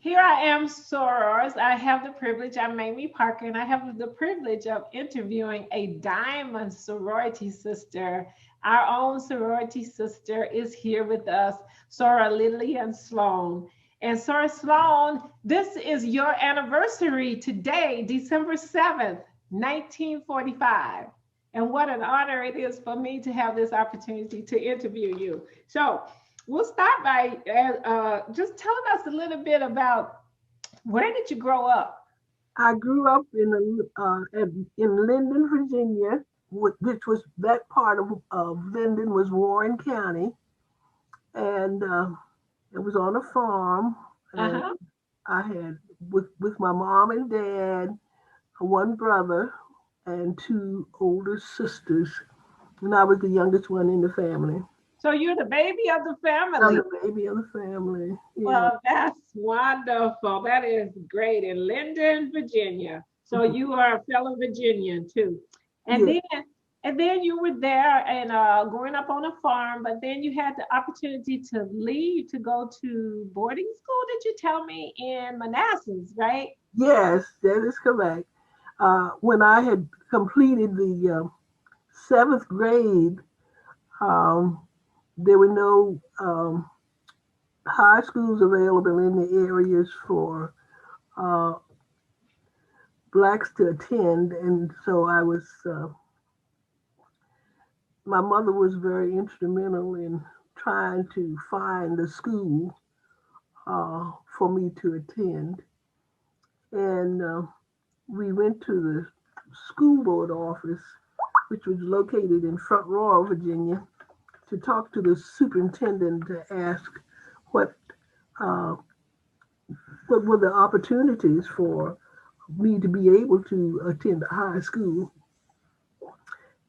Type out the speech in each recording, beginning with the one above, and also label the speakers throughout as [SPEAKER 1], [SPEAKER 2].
[SPEAKER 1] Here I am, sorors. I have the privilege, I'm Mamie Parker, and I have the privilege of interviewing a diamond sorority sister. Our own sorority sister is here with us, Sora Lillian Sloane. And Sora Sloane, this is your anniversary today, December 7th, 1945. And what an honor it is for me to have this opportunity to interview you. So, we'll start by just telling us a little bit about where did you grow up?
[SPEAKER 2] I grew up in Linden, Virginia, which was that part of Linden was Warren County, and it was on a farm. And
[SPEAKER 1] Uh-huh.
[SPEAKER 2] I had with my mom and dad, one brother, and two older sisters, and I was the youngest one in the family.
[SPEAKER 1] So you're the baby of the
[SPEAKER 2] I'm
[SPEAKER 1] family.
[SPEAKER 2] the baby of the family. Yeah.
[SPEAKER 1] Well, that's wonderful. That is great. In Linden, Virginia. So
[SPEAKER 2] Mhm.
[SPEAKER 1] you are a fellow Virginian too. And
[SPEAKER 2] Yeah.
[SPEAKER 1] then and then you were there and growing up on a farm, but then you had the opportunity to leave to go to boarding school, did you tell me, in Manassas, right?
[SPEAKER 2] Yes, that is correct. When I had completed the seventh grade, um, there were no high schools available in the areas for uh, blacks to attend, and so my mother was very instrumental in trying to find a school for me to attend. And we went to the school board office, which was located in Front Royal, Virginia, to talk to the superintendent to ask what uh, what were the opportunities for me to be able to attend high school.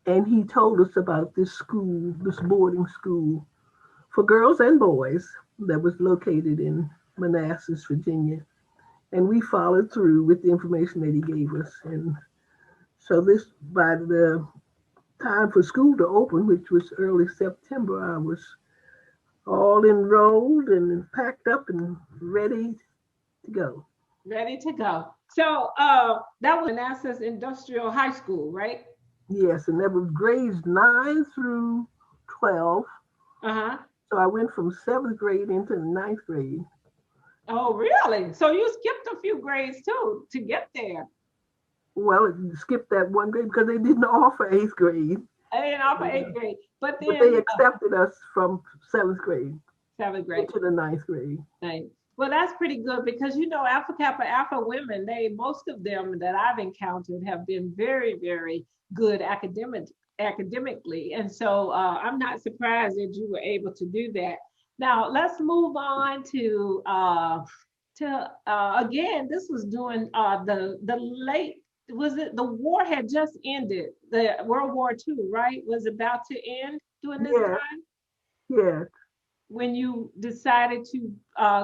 [SPEAKER 2] And he told us about this school, this boarding school for girls and boys that was located in Manassas, Virginia. And we followed through with the information that he gave us. And so by the time for school to open, which was early September, I was all enrolled and packed up and ready to go.
[SPEAKER 1] Ready to go. So that was Manassas Industrial High School, right?
[SPEAKER 2] Yes, and that was grades 9 through 12.
[SPEAKER 1] Uh-huh.
[SPEAKER 2] So I went from seventh grade into ninth grade.
[SPEAKER 1] Oh, really? So you skipped a few grades too to get there.
[SPEAKER 2] Well, it skipped that one grade because they didn't offer eighth grade,
[SPEAKER 1] I didn't offer eighth grade, but
[SPEAKER 2] but they
[SPEAKER 1] then
[SPEAKER 2] accepted us from seventh grade
[SPEAKER 1] seventh grade.
[SPEAKER 2] into the ninth grade.
[SPEAKER 1] Right. Well, that's pretty good because Alpha Kappa Alpha women, they most of them that I've encountered have been very, very good academically, and so I'm not surprised that you were able to do that. Now let's move on to again. This was during the late. Was it the war had just ended? The World War II, right? Was about to end during this
[SPEAKER 2] Yeah,
[SPEAKER 1] time
[SPEAKER 2] yeah.
[SPEAKER 1] when you decided to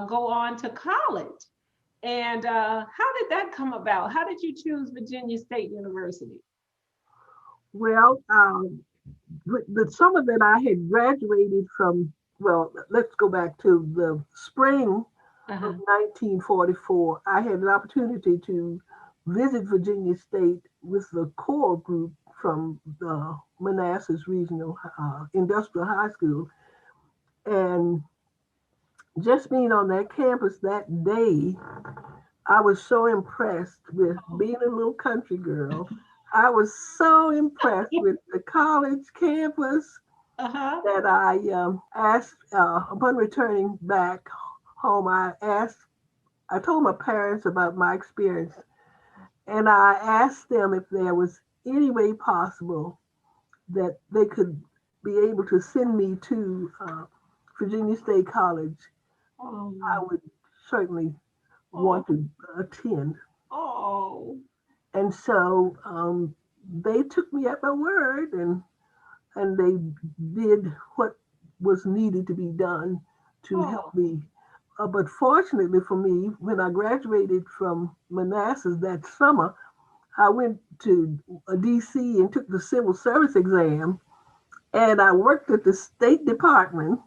[SPEAKER 1] go on to college. And how did that come about? How did you choose Virginia State University?
[SPEAKER 2] Well, the summer that I had graduated from, well, let's go back to the spring of
[SPEAKER 1] Uh-huh.
[SPEAKER 2] 1944. I had an opportunity to visit Virginia State with the core group from the Manassas Regional Industrial High School. And just being on that campus that day, I was so impressed with being a little country girl. I was so impressed with the college campus
[SPEAKER 1] Uh-huh.
[SPEAKER 2] that I asked, upon returning back home, I told my parents about my experience, and I asked them if there was any way possible that they could be able to send me to Virginia State College. I
[SPEAKER 1] Oh,
[SPEAKER 2] would certainly
[SPEAKER 1] oh,
[SPEAKER 2] want to attend.
[SPEAKER 1] oh,
[SPEAKER 2] And so they took me at my word, and they did what was needed to be done to help
[SPEAKER 1] oh.
[SPEAKER 2] me. But fortunately for me, when I graduated from Manassas that summer, I went to DC and took the civil service exam, and I worked at the State Department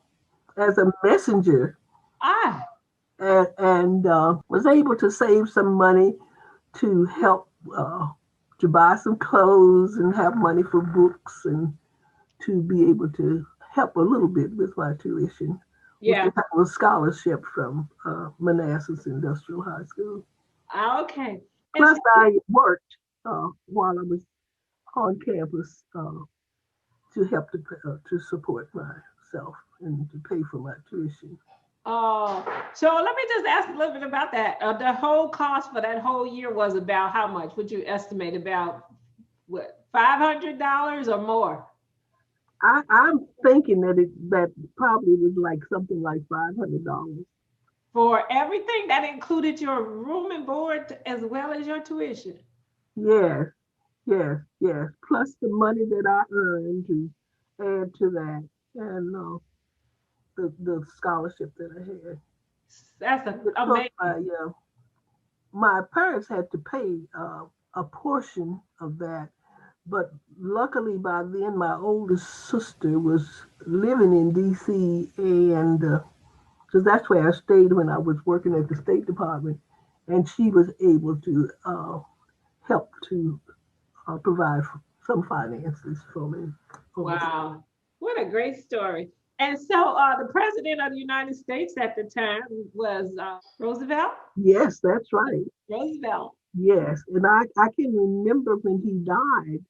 [SPEAKER 2] as a messenger.
[SPEAKER 1] Ah.
[SPEAKER 2] and was able to save some money to help to buy some clothes and have money for books and to be able to help a little bit with my tuition with
[SPEAKER 1] Yeah.
[SPEAKER 2] the help of a scholarship from Manassas Industrial High School.
[SPEAKER 1] Okay. And
[SPEAKER 2] Plus,
[SPEAKER 1] so,
[SPEAKER 2] I worked while I was on campus to help to support myself and to pay for my tuition.
[SPEAKER 1] so let me just ask a little bit about that. The whole cost for that whole year was about how much? Would you estimate about what, $500 or more
[SPEAKER 2] I'm thinking that probably was like something like $500.
[SPEAKER 1] for everything that included your room and board as well as your tuition?
[SPEAKER 2] Yes, yes, yes. Plus the money that I earned to add to that, and the scholarship that I had.
[SPEAKER 1] That's
[SPEAKER 2] Of course,
[SPEAKER 1] amazing.
[SPEAKER 2] my parents had to pay a portion of that, but luckily by then my oldest sister was living in D.C. and because that's where I stayed when I was working at the State Department, and she was able to help to provide some finances for me over there.
[SPEAKER 1] Wow. What a great story. And so the president of the United States at the time was Roosevelt.
[SPEAKER 2] Yes, that's right.
[SPEAKER 1] Roosevelt.
[SPEAKER 2] Yes, and I can remember when he died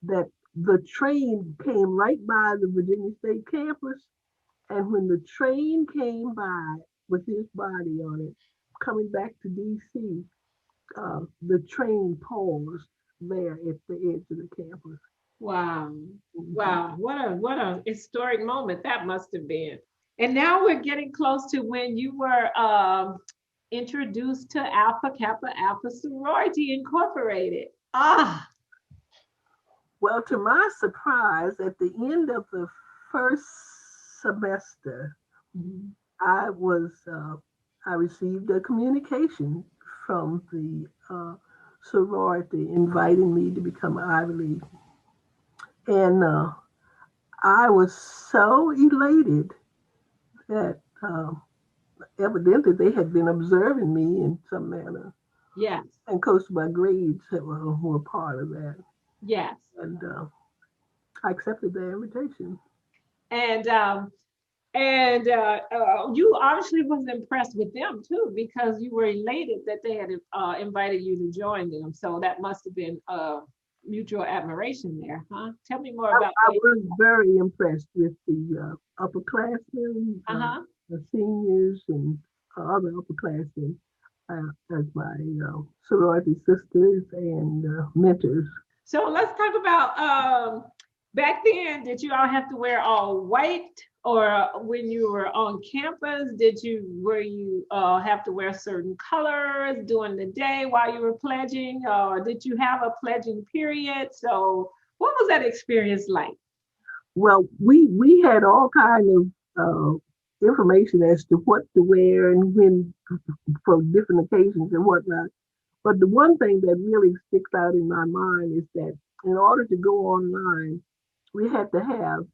[SPEAKER 2] that the train came right by the Virginia State campus, and when the train came by with his body on it, coming back to D.C., the train paused there at the edge of the campus.
[SPEAKER 1] Wow.
[SPEAKER 2] Mhm.
[SPEAKER 1] Wow. What a historic moment that must have been. And now we're getting close to when you were introduced to Alpha Kappa Alpha Sorority Incorporated. Ah,
[SPEAKER 2] Well, to my surprise, at the end of the first semester,
[SPEAKER 1] mhm.
[SPEAKER 2] I was I received a communication from the sorority inviting me to become an Ivy League, and I was so elated that evidently they had been observing me in some manner,
[SPEAKER 1] Yes,
[SPEAKER 2] and of course my grades were part of that,
[SPEAKER 1] yes.
[SPEAKER 2] and I accepted their invitation.
[SPEAKER 1] And you obviously was impressed with them too because you were elated that they had invited you to join them. So that must have been mutual admiration there, huh? Tell me more about
[SPEAKER 2] I
[SPEAKER 1] that.
[SPEAKER 2] was very impressed with the upperclassmen,
[SPEAKER 1] Uh-huh.
[SPEAKER 2] the seniors, and other upperclassmen as my sorority sisters and mentors.
[SPEAKER 1] So let's talk about back then, did you all have to wear all white? Or when you were on campus, did you were you have to wear certain colors during the day while you were pledging? Or did you have a pledging period? So what was that experience like?
[SPEAKER 2] Well, we had all kind of information as to what to wear and when for different occasions and whatnot. But the one thing that really sticks out in my mind is that in order to go online, we had to have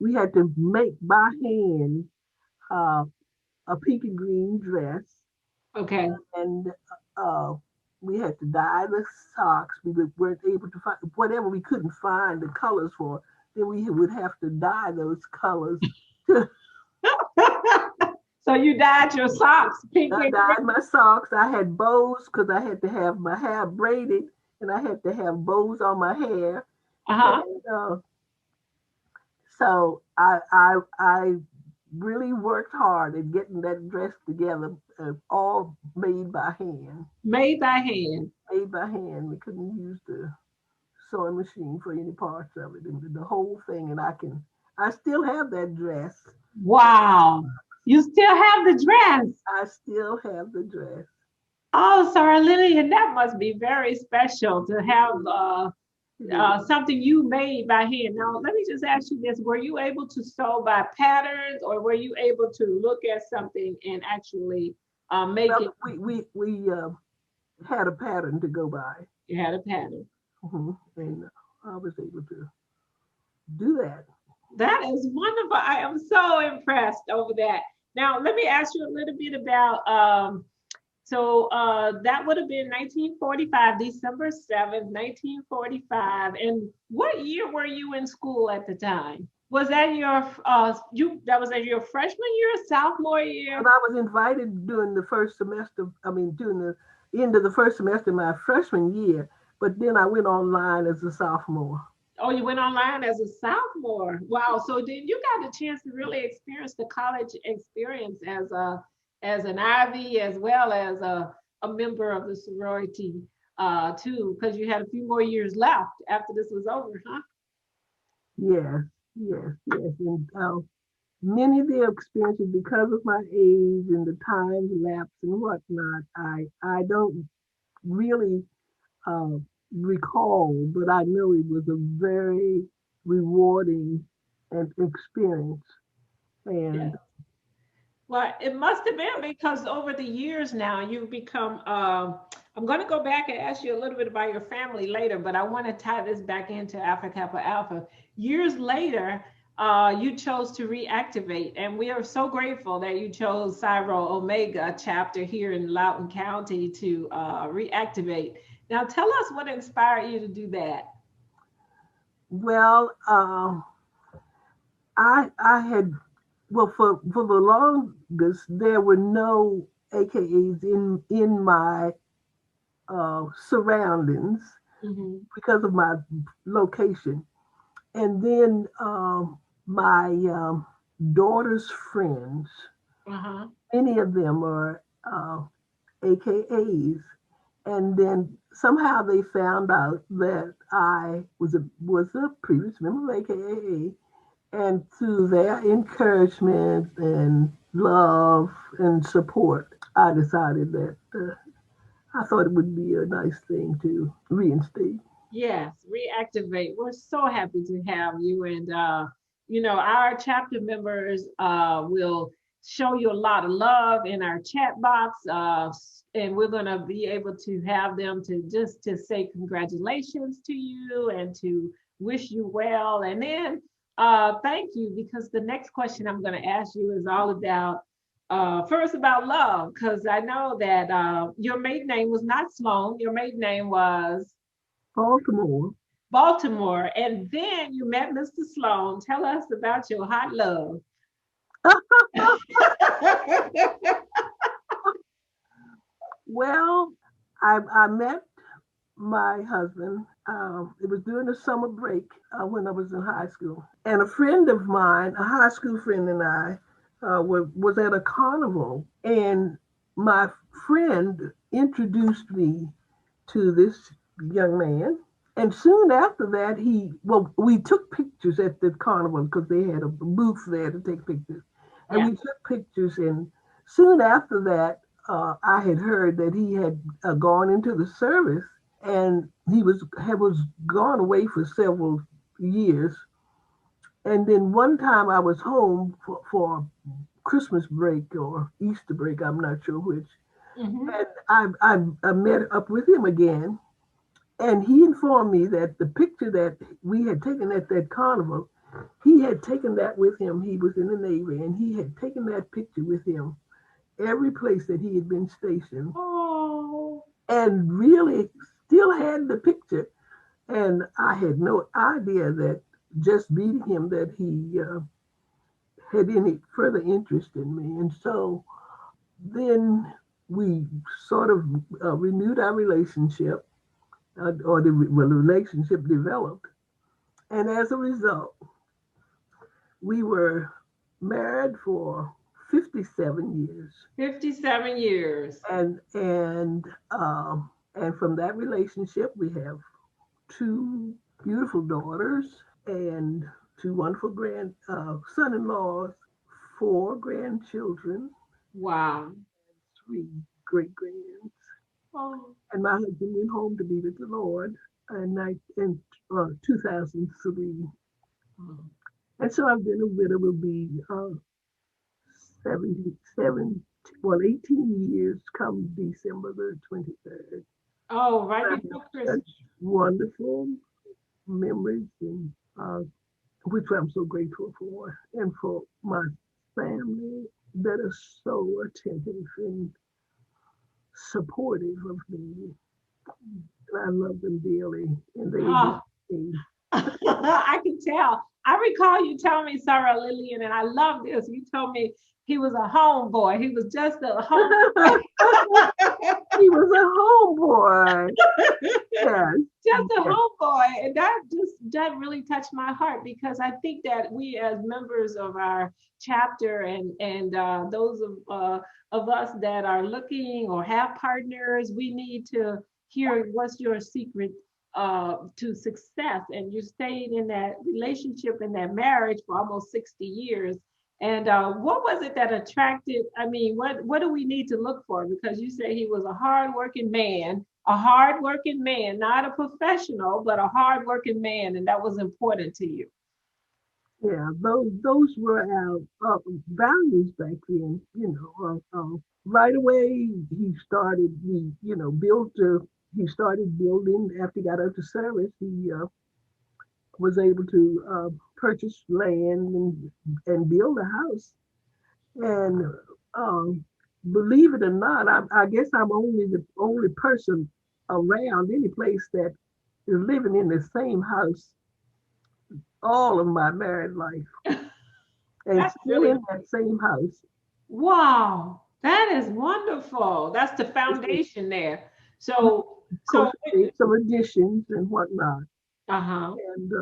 [SPEAKER 2] we had to make by hand uh, a pink and green dress,
[SPEAKER 1] Okay.
[SPEAKER 2] and uh, we had to dye the socks. Weren't able to find whatever we couldn't find the colors for. Then we would have to dye those colors.
[SPEAKER 1] So you dyed your socks pink
[SPEAKER 2] I
[SPEAKER 1] and green.
[SPEAKER 2] dyed my socks. I had bows because I had to have my hair braided, and I had to have bows on my hair.
[SPEAKER 1] Uh-huh.
[SPEAKER 2] And so I really worked hard at getting that dress together, all made by hand.
[SPEAKER 1] Made by hand.
[SPEAKER 2] Made by hand. We couldn't use the sewing machine for any parts of it, and the whole thing. And I still have that dress.
[SPEAKER 1] Wow. You still have the dress.
[SPEAKER 2] I still have the dress.
[SPEAKER 1] Oh, Sarah Lillian, that must be very special to
[SPEAKER 2] It
[SPEAKER 1] have
[SPEAKER 2] is. It is.
[SPEAKER 1] something you made by hand. Now, let me just ask you this. Were you able to sew by patterns or were you able to look at something and actually make
[SPEAKER 2] Well,
[SPEAKER 1] it?
[SPEAKER 2] we had a pattern to go by,
[SPEAKER 1] You had a pattern.
[SPEAKER 2] and I was able to do that.
[SPEAKER 1] That is wonderful. I am so impressed over that. Now, let me ask you a little bit about that would have been 1945, December 7th, 1945. And what year were you in school at the time? Was that your that was at your freshman year, sophomore
[SPEAKER 2] And
[SPEAKER 1] year?
[SPEAKER 2] I was invited during the first semester, I mean, during the end of the first semester of my freshman year, but then I went online as a sophomore.
[SPEAKER 1] Oh, you went online as a sophomore. Wow. So then you got the chance to really experience the college experience as an Ivy as well as a member of the sorority too, because you had a few more years left after this was over, huh?
[SPEAKER 2] Yes, yes. And many of the experiences, because of my age and the time lapse and whatnot, I don't really uh, recall, but I know it was a very rewarding and experience.
[SPEAKER 1] Yeah.
[SPEAKER 2] And
[SPEAKER 1] Well, it must have been because over the years now you've become. I'm going to go back and ask you a little bit about your family later, but I want to tie this back into Alpha Kappa Alpha. Years later, you chose to reactivate, and we are so grateful that you chose Cyro Omega chapter here in Loudoun County to reactivate. Now, tell us what inspired you to do that.
[SPEAKER 2] well, I had for the longest there were no AKAs in my surroundings
[SPEAKER 1] Hmm.
[SPEAKER 2] because of my location. And then my daughter's friends,
[SPEAKER 1] Uh huh.
[SPEAKER 2] many of them are AKAs. And then somehow they found out that I was a previous member of AKA. And through their encouragement and love and support, I decided that I thought it would be a nice thing to reinstate.
[SPEAKER 1] Yes, reactivate. We're so happy to have you. And, our chapter members will show you a lot of love in our chat box. And we're going to be able to have them to just to say congratulations to you and to wish you well. And then thank you, because the next question I'm going to ask you is all about first about love, because I know that your maiden name was not Sloane. Your maiden name was
[SPEAKER 2] Baltimore.
[SPEAKER 1] Baltimore, and then you met Mr. Sloan. Tell us about your hot love.
[SPEAKER 2] Well, I met my husband. It was during the summer break when I was in high school. And a friend of mine, a high school friend, and I was at a carnival. And my friend introduced me to this young man. And soon after that, we took pictures at the carnival because they had a booth there to take pictures. And
[SPEAKER 1] Yeah.
[SPEAKER 2] we took pictures. And soon after that, I had heard that he had gone into the service and he was gone away for several years. And then one time I was home for Christmas break or Easter break, I'm not sure which.
[SPEAKER 1] Hmm.
[SPEAKER 2] And I met up with him again, and he informed me that the picture that we had taken at that carnival, he had taken that with him. He was in the Navy, and he had taken that picture with him every place that he had been stationed,
[SPEAKER 1] Oh,
[SPEAKER 2] and really still had the picture. And I had no idea that just meeting him that he had any further interest in me. And so then we sort of renewed our relationship, the relationship developed. And as a result, we were married for 57 years.
[SPEAKER 1] 57 years.
[SPEAKER 2] And from that relationship, we have two beautiful daughters and two wonderful grand son-in-laws, four grandchildren,
[SPEAKER 1] Wow.
[SPEAKER 2] three great grands.
[SPEAKER 1] Oh,
[SPEAKER 2] And my husband went home to be with the Lord in 2003.
[SPEAKER 1] oh.
[SPEAKER 2] And so I've been a widow, will be 77, well, 18 years come December the 23rd.
[SPEAKER 1] Oh, right
[SPEAKER 2] I have
[SPEAKER 1] before Christmas.
[SPEAKER 2] such wonderful memories, which I'm so grateful for, and for my family. that are so attentive and supportive of me. And I love them dearly, and they adore
[SPEAKER 1] Oh,
[SPEAKER 2] me.
[SPEAKER 1] I can tell. I recall you telling me, Sarah Lillian, and I love this. You told me he was a homeboy. He was just a homeboy.
[SPEAKER 2] He was a homeboy. Yes,
[SPEAKER 1] Just a
[SPEAKER 2] yes,
[SPEAKER 1] homeboy, and that really touched my heart because I think that we as members of our chapter and those of us that are looking or have partners, we need to hear what's your secret to success. And you stayed in that relationship in that marriage for almost 60 years. And what was it that attracted? I mean, what do we need to look for? Because you say he was a hardworking man, not a professional, but a hardworking man, and that was important to you.
[SPEAKER 2] yeah. Those were our values back then. Right away he started. Built. He started building after he got out of service. He was able to purchase land and build a house. And um, believe it or not, I guess I'm only the only person around any place that is living in the same house all of my married life and
[SPEAKER 1] That's
[SPEAKER 2] still
[SPEAKER 1] really
[SPEAKER 2] in that same house.
[SPEAKER 1] wow. That is wonderful. That's the
[SPEAKER 2] It's just,
[SPEAKER 1] foundation there.
[SPEAKER 2] of
[SPEAKER 1] So
[SPEAKER 2] course, we made some additions and whatnot.
[SPEAKER 1] uh-huh.
[SPEAKER 2] And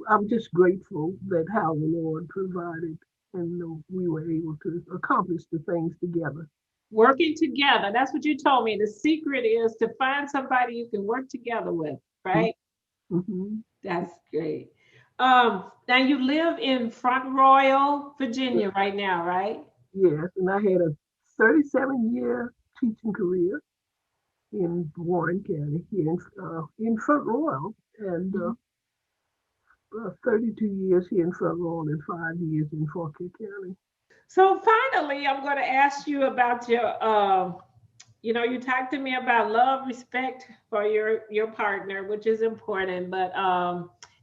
[SPEAKER 2] I'm just grateful that how the Lord provided and we were able to accomplish the things together.
[SPEAKER 1] Working together. That's what you told me. The secret is to find somebody you can work together with, right?
[SPEAKER 2] Mm-hmm.
[SPEAKER 1] That's great. Now you live in Front Royal, Virginia right now, right?
[SPEAKER 2] Yes, and I had a 37-year teaching career in Warren County here in Front Royal, and
[SPEAKER 1] Mhm.
[SPEAKER 2] 32 years here in Front Royal and 5 years in Fauquier County.
[SPEAKER 1] So finally, I'm going to ask you about your you talked to me about love, respect for your partner, which is important, but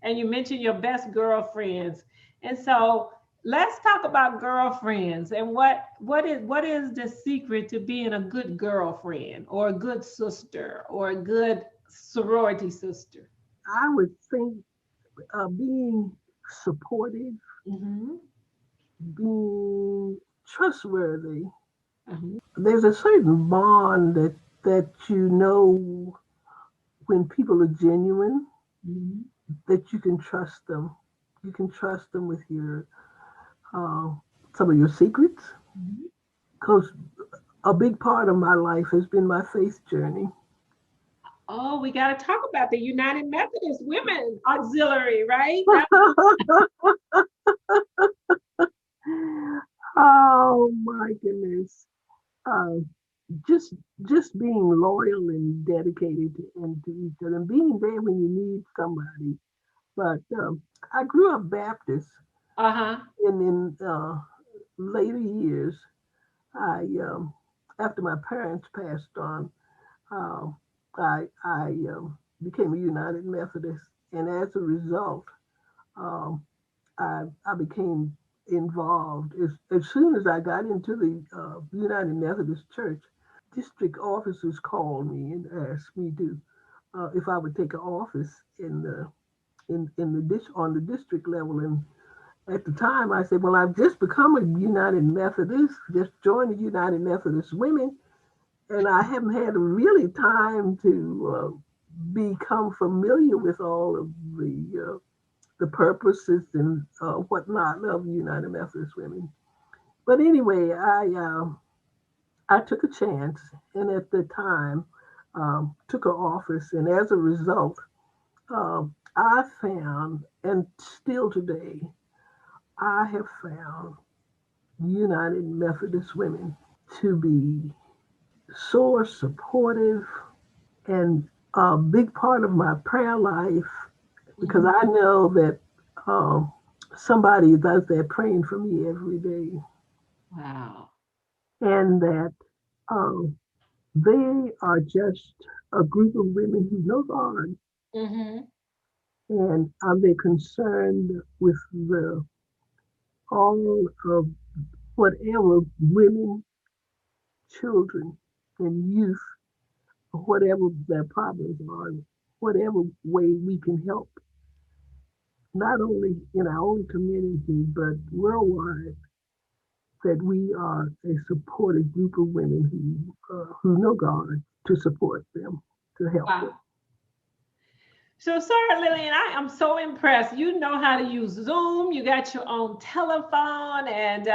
[SPEAKER 1] and you mentioned your best girlfriends. And so let's talk about girlfriends and what is the secret to being a good girlfriend or a good sister or a good sorority sister?
[SPEAKER 2] I would think being supportive,
[SPEAKER 1] Mm-hmm.
[SPEAKER 2] being trustworthy.
[SPEAKER 1] Uh-huh.
[SPEAKER 2] There's a certain bond that when people are genuine,
[SPEAKER 1] Mm-hmm.
[SPEAKER 2] that you can trust them. You can trust them with your uh, some of your secrets.
[SPEAKER 1] Mm-hmm.
[SPEAKER 2] Because a big part of my life has been my faith journey.
[SPEAKER 1] Oh, we got to talk about the United Methodist Women Auxiliary, right?
[SPEAKER 2] Oh my goodness. Uh, just just being loyal and dedicated and to each other and being there when you need somebody. But I grew up Baptist
[SPEAKER 1] Uh-huh.
[SPEAKER 2] and in later years, I after my parents passed on, um, I became a United Methodist, and as a result, um, I became involved as soon as I got into the United Methodist Church. District officers called me and asked me to if I would take an office in the on the district level. And at the time, I said, "Well, I've just become a United Methodist, just joined the United Methodist Women, and I haven't had really time to become familiar with all of the purposes and whatnot of United Methodist Women." But anyway, I took a chance, and at the time, took an office, and as a result, I found, and still today, I have found United Methodist Women to be so supportive and a big part of my prayer life because
[SPEAKER 1] Mhm.
[SPEAKER 2] I know that um, somebody is out there praying for me every day,
[SPEAKER 1] Wow.
[SPEAKER 2] and that um, they are just a group of women who know God,
[SPEAKER 1] Mm-hmm.
[SPEAKER 2] and are they concerned with the all of whatever women, children, and youth, whatever their problems are, whatever way we can help, not only in our own community, but worldwide, that we are a supportive group of women who know God to support them, to help them.
[SPEAKER 1] Wow. So, Sarah Lillian, I am so impressed. You know how to use Zoom. You got your own telephone, and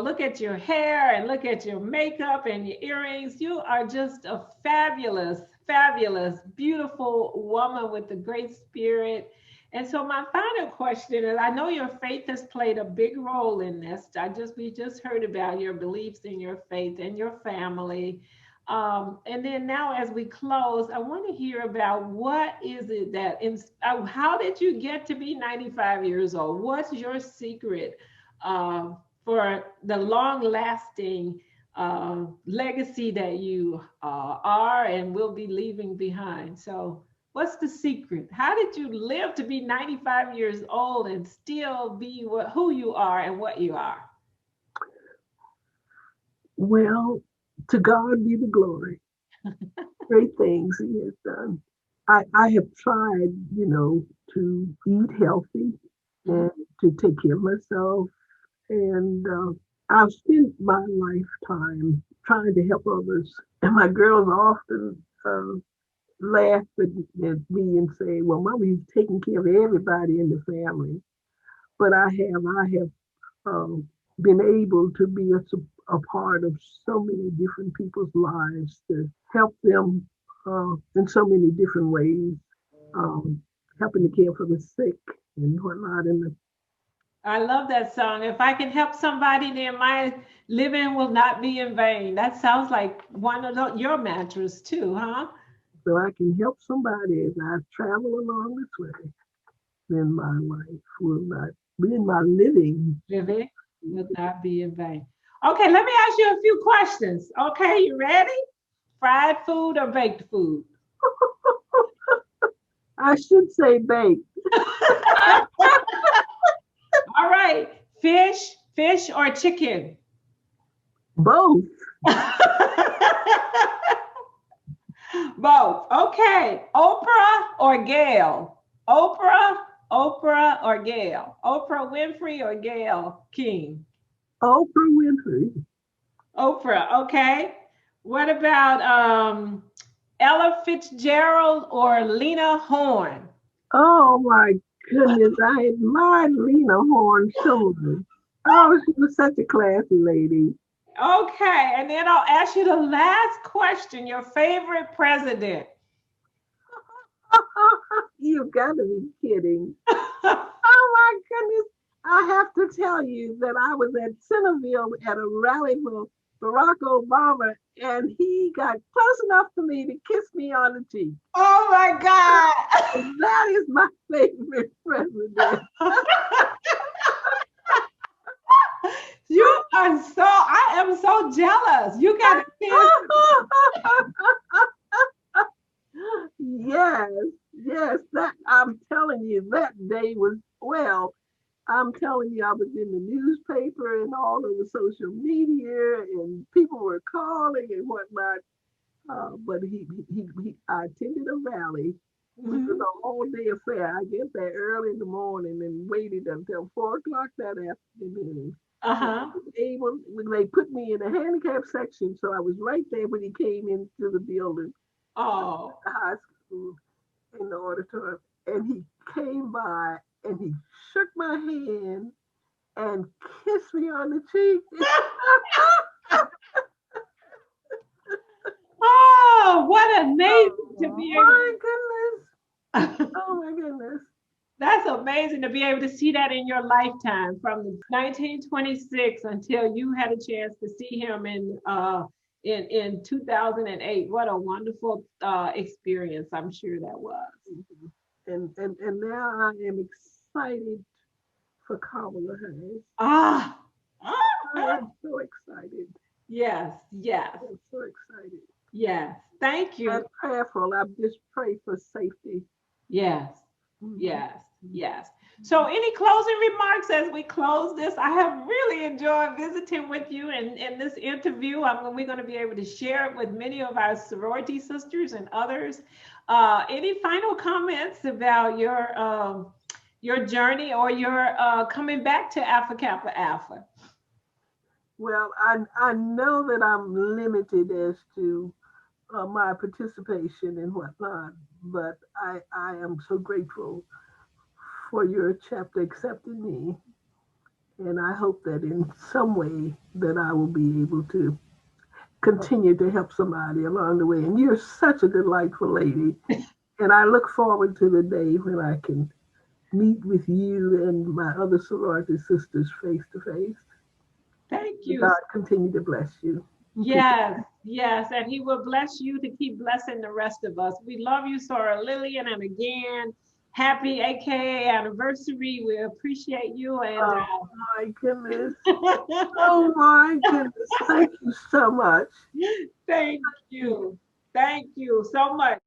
[SPEAKER 1] look at your hair and look at your makeup and your earrings. You are just a fabulous, fabulous, beautiful woman with a great spirit. And so, my final question is: I know your faith has played a big role in this. We just heard about your beliefs in your faith and your family. And then now, as we close, I want to hear about what is it how did you get to be 95 years old? What's your secret for the long lasting legacy that you are and will be leaving behind? So, what's the secret? How did you live to be 95 years old and still be who you are and what you are?
[SPEAKER 2] Well, to God be the glory. Great things He has done. I have tried, to eat healthy
[SPEAKER 1] Mhm.
[SPEAKER 2] and to take care of myself. And I've spent my lifetime trying to help others. And my girls often laugh at me and say, "Well, Mama, you've taken care of everybody in the family." But I have been able to be a part of so many different people's lives to help them in so many different ways, um, helping to care for the sick and whatnot. And
[SPEAKER 1] I love that song. If I can help somebody, then my living will not be in vain. That sounds like one of your mantras too, huh?
[SPEAKER 2] so I can help somebody as I travel along this way, then my life will not be in my living.
[SPEAKER 1] Living will not be in vain. Okay, let me ask you a few questions. Okay, you ready? Fried food or baked food?
[SPEAKER 2] I should say bake.
[SPEAKER 1] All right, fish or chicken?
[SPEAKER 2] Both.
[SPEAKER 1] Both. Okay. Oprah or Gail? Oprah, Oprah or Gail? Oprah Winfrey or Gail King?
[SPEAKER 2] Oprah Winfrey.
[SPEAKER 1] Oprah. Okay. What about Ella Fitzgerald or Lena Horne?
[SPEAKER 2] Oh my goodness, I admired Lena Horne so much. Oh, she was such a classy lady.
[SPEAKER 1] Okay. And then I'll ask you the last question. Your favorite president?
[SPEAKER 2] You gotta be kidding. Oh my goodness. I have to tell you that I was at Centerville at a rally for Barack Obama, and he got close enough to me to kiss me on the cheek.
[SPEAKER 1] Oh my God.
[SPEAKER 2] And that is my favorite president.
[SPEAKER 1] I am so jealous. You got a chance.
[SPEAKER 2] Yes, yes, that I'm telling you, that day was well. I'm telling you, I was in the newspaper and all over social media, and people were calling and whatnot. But I attended a rally, which was
[SPEAKER 1] Mhm.
[SPEAKER 2] a whole day affair. I get there early in the morning and waited until 4 o'clock that afternoon. And I
[SPEAKER 1] Uh-huh.
[SPEAKER 2] was able, when they put me in the handicap section, so I was right there when he came into the building,
[SPEAKER 1] Oh.
[SPEAKER 2] the high school, in the auditorium, and he came by and he shook my hand and kissed me on the cheek.
[SPEAKER 1] Oh, what amazing to
[SPEAKER 2] Oh
[SPEAKER 1] be able
[SPEAKER 2] my goodness!
[SPEAKER 1] to
[SPEAKER 2] Oh my goodness!
[SPEAKER 1] That's amazing to be able to see that in your lifetime from 1926 until you had a chance to see him in 2008. What a wonderful experience I'm sure that was.
[SPEAKER 2] And now I am excited for Kamala Harris.
[SPEAKER 1] Ah,
[SPEAKER 2] I
[SPEAKER 1] ah,
[SPEAKER 2] am so excited.
[SPEAKER 1] yes, yes,
[SPEAKER 2] I'm so excited
[SPEAKER 1] yes. Thank
[SPEAKER 2] and
[SPEAKER 1] you.
[SPEAKER 2] prayerful. I just pray for safety.
[SPEAKER 1] Yes,
[SPEAKER 2] Mhm.
[SPEAKER 1] yes, yes. So, any closing remarks as we close this? I have really enjoyed visiting with you in this interview. We're going to be able to share it with many of our sorority sisters and others. Any final comments about your journey or your coming back to Alpha Kappa Alpha?
[SPEAKER 2] Well, I know that I'm limited as to my participation and whatnot, but I am so grateful for your chapter accepting me, and I hope that in some way that I will be able to continue to help somebody along the way. And you're such a delightful lady, and I look forward to the day when I can meet with you and my other sorority sisters face to face.
[SPEAKER 1] Thank
[SPEAKER 2] May
[SPEAKER 1] you.
[SPEAKER 2] God continue to bless you. Okay.
[SPEAKER 1] Yes, yes, and he will bless you to keep blessing the rest of us. We love you, Sora Lillian, and again, happy AKA anniversary. We appreciate you, and
[SPEAKER 2] Oh my goodness. Oh my goodness. Thank you so much.
[SPEAKER 1] thank you, thank you so much.